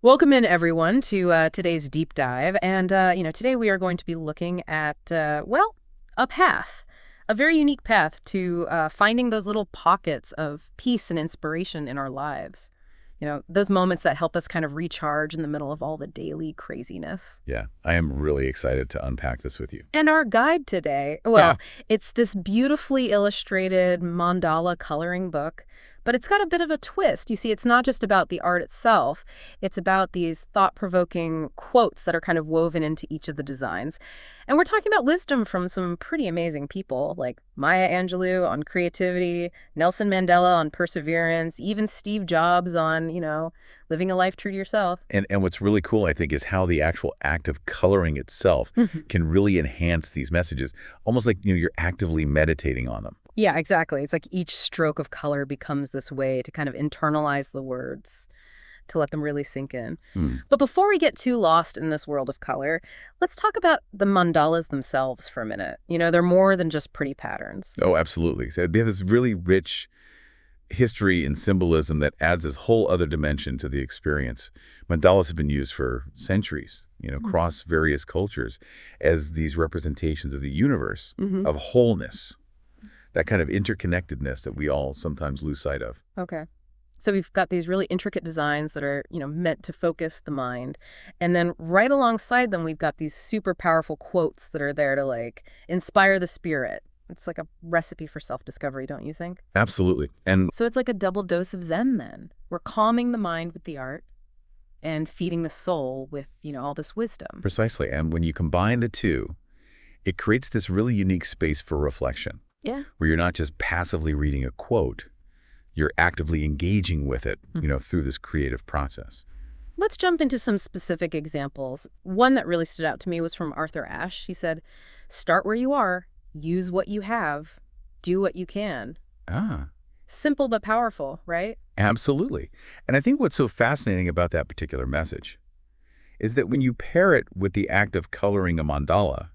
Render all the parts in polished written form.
Welcome in, everyone, to today's deep dive. And, today we are going to be looking at, a path, a very unique path to finding those little pockets of peace and inspiration in our lives. Those moments that help us kind of recharge in the middle of all the daily craziness. Yeah, I am really excited to unpack this with you. And our guide today, Yeah. it's this beautifully illustrated mandala coloring book, but it's got a bit of a twist. You see, it's not just about the art itself, it's about these thought-provoking quotes that are kind of woven into each of the designs. And we're talking about wisdom from some pretty amazing people, like Maya Angelou on creativity, Nelson Mandela on perseverance, even Steve Jobs on, living a life true to yourself. And what's really cool, I think, is how the actual act of coloring itself can really enhance these messages, almost like you're actively meditating on them. Yeah, exactly. It's like each stroke of color becomes this way to kind of internalize the words, to let them really sink in. Hmm. But before we get too lost in this world of color, let's talk about the mandalas themselves for a minute. They're more than just pretty patterns. Oh, absolutely. So they have this really rich history and symbolism that adds this whole other dimension to the experience. Mandalas have been used for centuries, across various cultures as these representations of the universe, of wholeness, that kind of interconnectedness that we all sometimes lose sight of. Okay. So we've got these really intricate designs that are, meant to focus the mind. And then right alongside them, we've got these super powerful quotes that are there to, inspire the spirit. It's like a recipe for self-discovery, don't you think? Absolutely. And So it's like a double dose of Zen then. We're calming the mind with the art and feeding the soul with, all this wisdom. precisely. And when you combine the two, it creates this really unique space for reflection, Yeah. where you're not just passively reading a quote, you're actively engaging with it, through this creative process. Let's jump into some specific examples. One that really stood out to me was from Arthur Ashe. He said, "Start where you are, use what you have, do what you can." Ah, Simple but powerful, right? absolutely. And I think what's so fascinating about that particular message is that when you pair it with the act of coloring a mandala,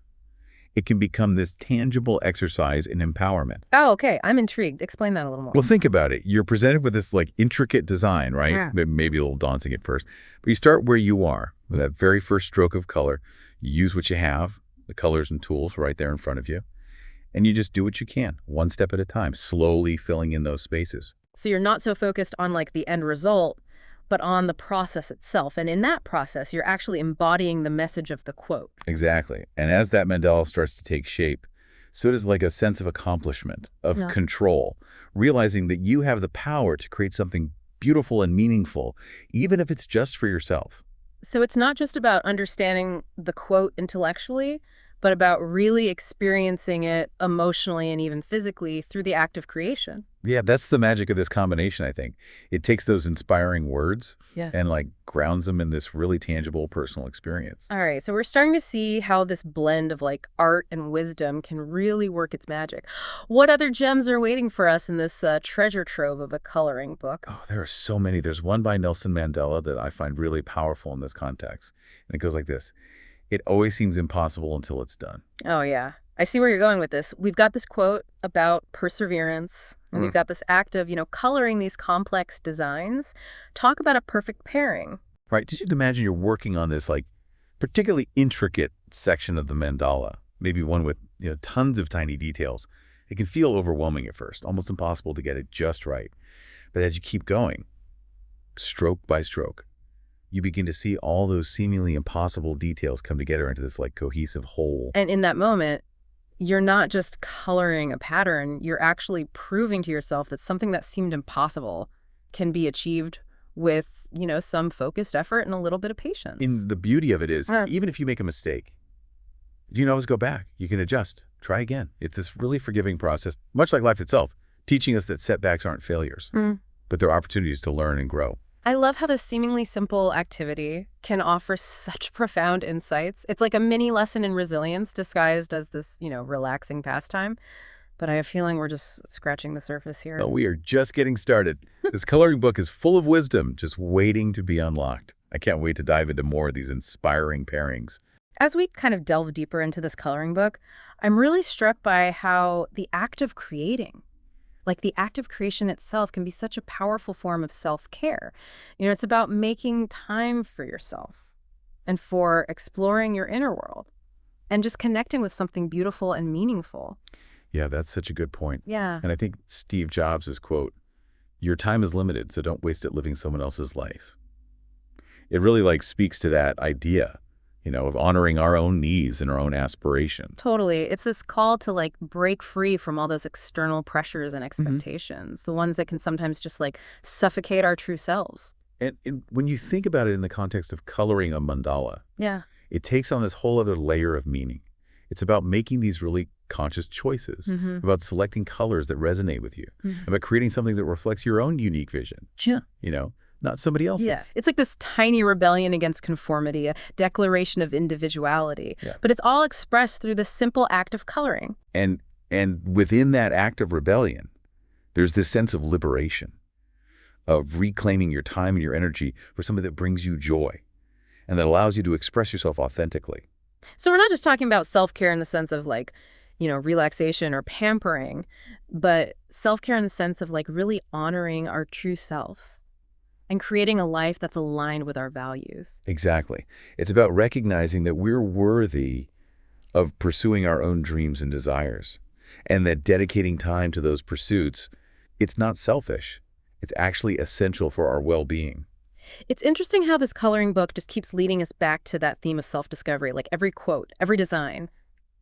it can become this tangible exercise in empowerment. Oh, okay. I'm intrigued. Explain that a little more. Well, think about it. You're presented with this intricate design, right? Yeah. Maybe a little daunting at first, but you start where you are with that very first stroke of color. You use what you have, the colors and tools right there in front of you, and you just do what you can, one step at a time, slowly filling in those spaces. So you're not so focused on the end result, but on the process itself. And in that process, you're actually embodying the message of the quote. Exactly. And as that mandala starts to take shape, so does a sense of accomplishment, of Yeah. control, realizing that you have the power to create something beautiful and meaningful, even if it's just for yourself. So it's not just about understanding the quote intellectually, but about really experiencing it emotionally and even physically through the act of creation. Yeah, that's the magic of this combination, I think. It takes those inspiring words Yeah. and grounds them in this really tangible personal experience. All right, so we're starting to see how this blend of art and wisdom can really work its magic. What other gems are waiting for us in this treasure trove of a coloring book? Oh, there are so many. There's one by Nelson Mandela that I find really powerful in this context. And it goes like this. It always seems impossible until it's done. Oh, yeah. I see where you're going with this. We've got this quote about perseverance, and we've got this act of, coloring these complex designs. Talk about a perfect pairing. Right? Just imagine you're working on this particularly intricate section of the mandala, maybe one with tons of tiny details. It can feel overwhelming at first, almost impossible to get it just right. But as you keep going, stroke by stroke, you begin to see all those seemingly impossible details come together into this cohesive whole. And in that moment, you're not just coloring a pattern, you're actually proving to yourself that something that seemed impossible can be achieved with, some focused effort and a little bit of patience. And the beauty of it is, Uh. even if you make a mistake, you can always go back. You can adjust, try again. It's this really forgiving process, much like life itself, teaching us that setbacks aren't failures, but they're opportunities to learn and grow. I love how this seemingly simple activity can offer such profound insights. It's like a mini lesson in resilience disguised as this, relaxing pastime. But I have a feeling we're just scratching the surface here. But we are just getting started. This coloring book is full of wisdom, just waiting to be unlocked. I can't wait to dive into more of these inspiring pairings. As we kind of delve deeper into this coloring book, I'm really struck by how the act of creating, Like the act of creation itself can be such a powerful form of self-care. It's about making time for yourself and for exploring your inner world and just connecting with something beautiful and meaningful. Yeah, that's such a good point. Yeah, And I think Steve Jobs' quote, "Your time is limited, so don't waste it living someone else's life." It really speaks to that idea, of honoring our own needs and our own aspirations. totally. It's this call to break free from all those external pressures and Hmm. expectations, the ones that can sometimes just suffocate our true selves. And when you think about it in the context of coloring a mandala, Yeah. it takes on this whole other layer of meaning. It's about making these really conscious choices, Mm-hmm. about selecting colors that resonate with you, Mm-hmm. about creating something that reflects your own unique vision, Yeah. not somebody else's. Yes. It's like this tiny rebellion against conformity, a declaration of individuality. Yeah. But it's all expressed through the simple act of coloring. And within that act of rebellion, there's this sense of liberation, of reclaiming your time and your energy for something that brings you joy and that allows you to express yourself authentically. So we're not just talking about self-care in the sense of relaxation or pampering, but self-care in the sense of really honoring our true selves and creating a life that's aligned with our values. Exactly. It's about recognizing that we're worthy of pursuing our own dreams and desires, and that dedicating time to those pursuits, it's not selfish. It's actually essential for our well-being. It's interesting how this coloring book just keeps leading us back to that theme of self-discovery. Like every quote, every design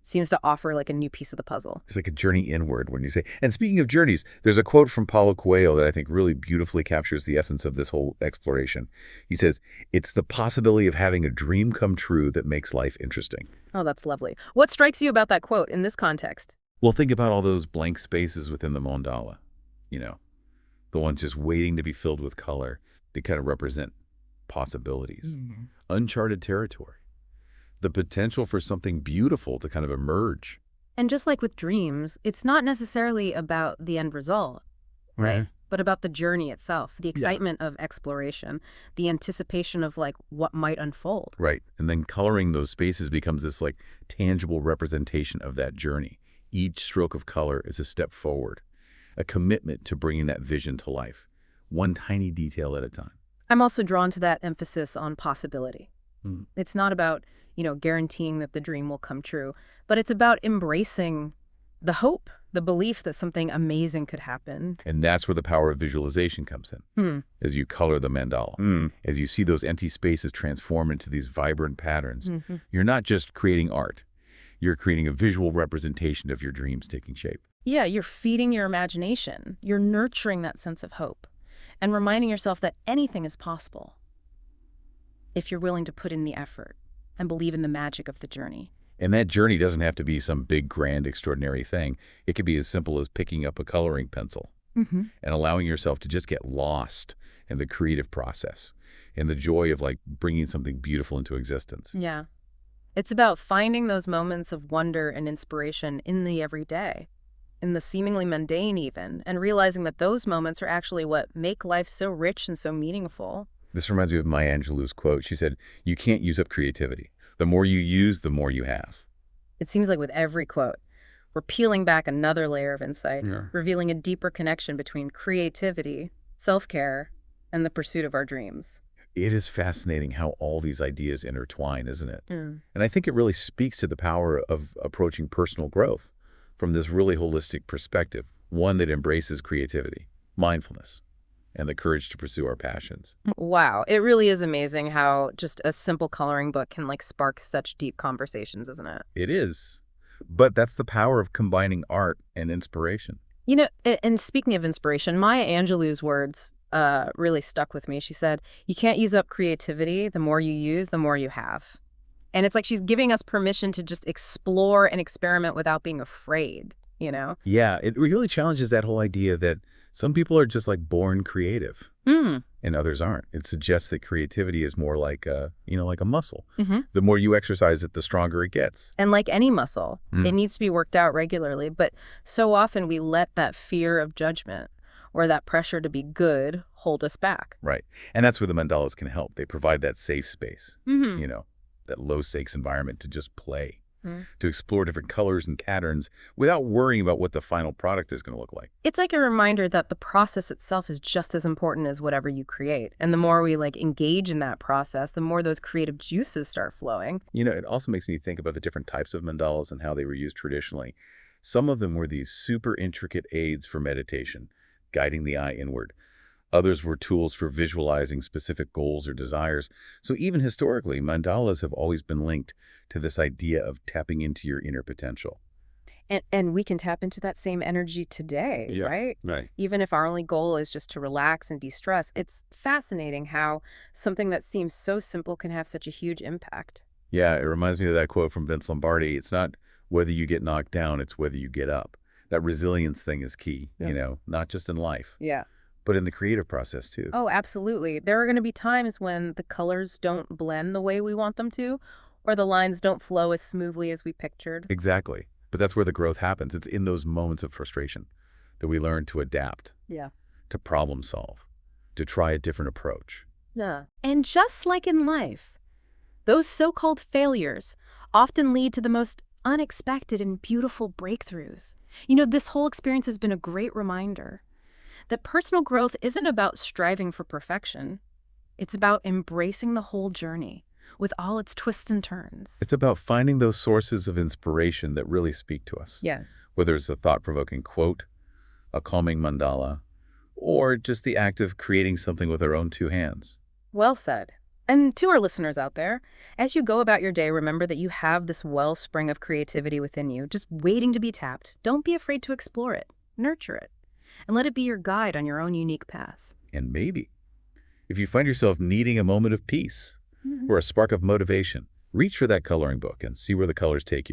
seems to offer a new piece of the puzzle. It's like a journey inward when you say. And speaking of journeys, there's a quote from Paulo Coelho that I think really beautifully captures the essence of this whole exploration. He says, "It's the possibility of having a dream come true that makes life interesting." Oh, that's lovely. What strikes you about that quote in this context? Well, think about all those blank spaces within the mandala, the ones just waiting to be filled with color. They kind of represent possibilities, uncharted territory, the potential for something beautiful to kind of emerge. And just like with dreams, it's not necessarily about the end result, right? But about the journey itself, the excitement of exploration, the anticipation of what might unfold. Right. And then coloring those spaces becomes this tangible representation of that journey. Each stroke of color is a step forward, a commitment to bringing that vision to life, one tiny detail at a time. I'm also drawn to that emphasis on possibility. Mm. It's not about, guaranteeing that the dream will come true, but it's about embracing the hope, the belief that something amazing could happen. And that's where the power of visualization comes in. As you color the mandala, as you see those empty spaces transform into these vibrant patterns, you're not just creating art. You're creating a visual representation of your dreams taking shape. Yeah, you're feeding your imagination. You're nurturing that sense of hope and reminding yourself that anything is possible if you're willing to put in the effort and believe in the magic of the journey. And that journey doesn't have to be some big, grand, extraordinary thing. It could be as simple as picking up a coloring pencil and allowing yourself to just get lost in the creative process and the joy of bringing something beautiful into existence. Yeah. It's about finding those moments of wonder and inspiration in the everyday, in the seemingly mundane even, and realizing that those moments are actually what make life so rich and so meaningful. This reminds me of Maya Angelou's quote. She said, "You can't use up creativity. The more you use, the more you have." It seems like with every quote, we're peeling back another layer of insight, revealing a deeper connection between creativity, self-care, and the pursuit of our dreams. It is fascinating how all these ideas intertwine, isn't it? Mm. And I think it really speaks to the power of approaching personal growth from this really holistic perspective, one that embraces creativity, mindfulness, and the courage to pursue our passions. Wow, it really is amazing how just a simple coloring book can spark such deep conversations, isn't it? It is. But that's the power of combining art and inspiration. And speaking of inspiration, Maya Angelou's words really stuck with me. She said, "You can't use up creativity. The more you use, the more you have." And it's like she's giving us permission to just explore and experiment without being afraid, Yeah, it really challenges that whole idea that some people are just born creative and others aren't. It suggests that creativity is more like a muscle. The more you exercise it, the stronger it gets. And like any muscle, it needs to be worked out regularly. But so often we let that fear of judgment or that pressure to be good hold us back. Right. And that's where the mandalas can help. They provide that safe space, that low-stakes environment to just play. Mm. to explore different colors and patterns without worrying about what the final product is going to look like. It's like a reminder that the process itself is just as important as whatever you create. And the more we engage in that process, the more those creative juices start flowing. It also makes me think about the different types of mandalas and how they were used traditionally. Some of them were these super intricate aids for meditation, guiding the eye inward. Others were tools for visualizing specific goals or desires. So even historically, mandalas have always been linked to this idea of tapping into your inner potential. And we can tap into that same energy today, Yeah, right? right. Even if our only goal is just to relax and de-stress, it's fascinating how something that seems so simple can have such a huge impact. Yeah, it reminds me of that quote from Vince Lombardi. It's not whether you get knocked down, it's whether you get up. That resilience thing is key, not just in life, Yeah. but in the creative process too. Oh, absolutely. There are going to be times when the colors don't blend the way we want them to, or the lines don't flow as smoothly as we pictured. Exactly. But that's where the growth happens. It's in those moments of frustration that we learn to adapt, Yeah. to problem solve, to try a different approach. Yeah. And just like in life, those so-called failures often lead to the most unexpected and beautiful breakthroughs. This whole experience has been a great reminder that personal growth isn't about striving for perfection. It's about embracing the whole journey with all its twists and turns. It's about finding those sources of inspiration that really speak to us. Yeah. Whether it's a thought-provoking quote, a calming mandala, or just the act of creating something with our own two hands. Well said. And to our listeners out there, as you go about your day, remember that you have this wellspring of creativity within you, just waiting to be tapped. Don't be afraid to explore it, nurture it, and let it be your guide on your own unique path. And maybe, if you find yourself needing a moment of peace or a spark of motivation, reach for that coloring book and see where the colors take you.